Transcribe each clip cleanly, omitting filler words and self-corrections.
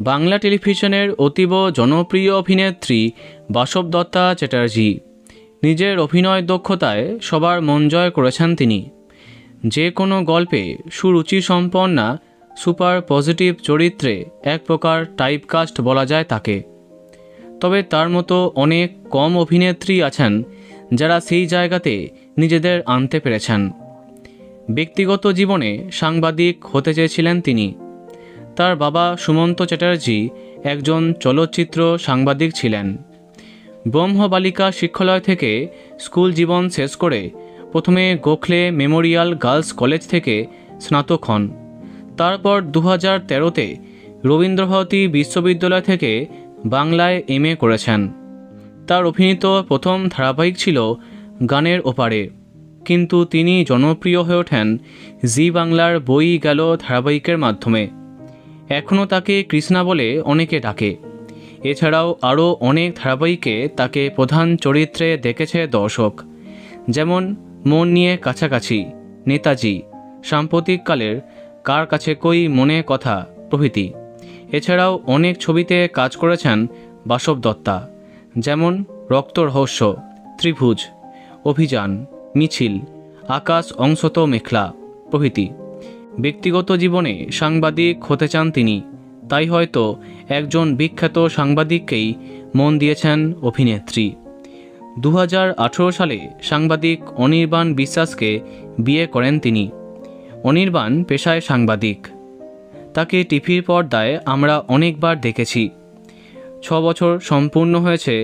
বাংলা টেলিভিশনের অতীব জনপ্রিয় অভিনেত্রী বাসব দত্তা চ্যাটার্জি। নিজের অভিনয় দক্ষতায় সবার মন জয় করেছেন তিনি। যে কোনো গল্পে সুরুচিসম্পন্না সুপার পজিটিভ চরিত্রে এক প্রকার টাইপকাস্ট বলা যায় তাকে। তবে তার মতো অনেক কম অভিনেত্রী আছেন যারা সেই জায়গাতে নিজেদের আনতে পেরেছেন। ব্যক্তিগত জীবনে সাংবাদিক হতে চেয়েছিলেন তিনি। তার বাবা সুমন্ত চ্যাটার্জি একজন চলচ্চিত্র সাংবাদিক ছিলেন। ব্রহ্ম বালিকা শিক্ষালয় থেকে স্কুল জীবন শেষ করে প্রথমে গোখলে মেমোরিয়াল গার্লস কলেজ থেকে স্নাতক হন। তারপর 2013-তে রবীন্দ্রভারতী বিশ্ববিদ্যালয় থেকে বাংলায় MA করেছেন। তার অভিনীত প্রথম ধারাবাহিক ছিল গানের ওপারে, কিন্তু তিনি জনপ্রিয় হয়ে ওঠেন জি বাংলার বই গেল ধারাবাহিকের মাধ্যমে। এখনও তাকে কৃষ্ণা বলে অনেকে ডাকে। এছাড়াও আরও অনেক ধারাবাহিকে তাকে প্রধান চরিত্রে দেখেছে দর্শক, যেমন মন নিয়ে কাছাকাছি, নেতাজি, সাম্প্রতিককালের কার কাছে কই মনে কথা প্রভৃতি। এছাড়াও অনেক ছবিতে কাজ করেছেন বাসব দত্তা, যেমন রক্ত রহস্য, ত্রিভুজ, অভিযান, মিছিল, আকাশ অংশত মেখলা প্রভৃতি। ব্যক্তিগত জীবনে সাংবাদিক হতে চান তিনি, তাই হয়তো একজন বিখ্যাত সাংবাদিককেই মন দিয়েছেন অভিনেত্রী। 2018 সালে সাংবাদিক অনির্বাণ বিশ্বাসকে বিয়ে করেন তিনি। অনির্বাণ পেশায় সাংবাদিক। তাকে টিভির পর্দায় আমরা অনেকবার দেখেছি। 6 বছর সম্পূর্ণ হয়েছে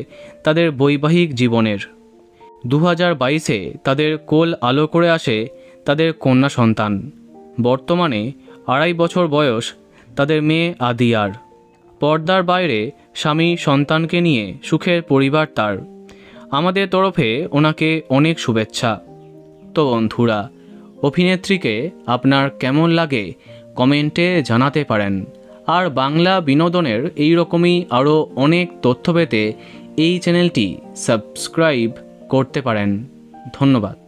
তাদের বৈবাহিক জীবনের। 2022-এ তাদের কোল আলো করে আসে তাদের কন্যা সন্তান। বর্তমানে 2.5 বছর বয়স তাদের মেয়ে আদিয়ার। পর্দার বাইরে স্বামী সন্তানকে নিয়ে সুখের পরিবার তার। আমাদের তরফে ওনাকে অনেক শুভেচ্ছা। তো বন্ধুরা, অভিনেত্রীকে আপনার কেমন লাগে কমেন্টে জানাতে পারেন। আর বাংলা বিনোদনের এই রকমই আরও অনেক তথ্য পেতে এই চ্যানেলটি সাবস্ক্রাইব করতে পারেন। ধন্যবাদ।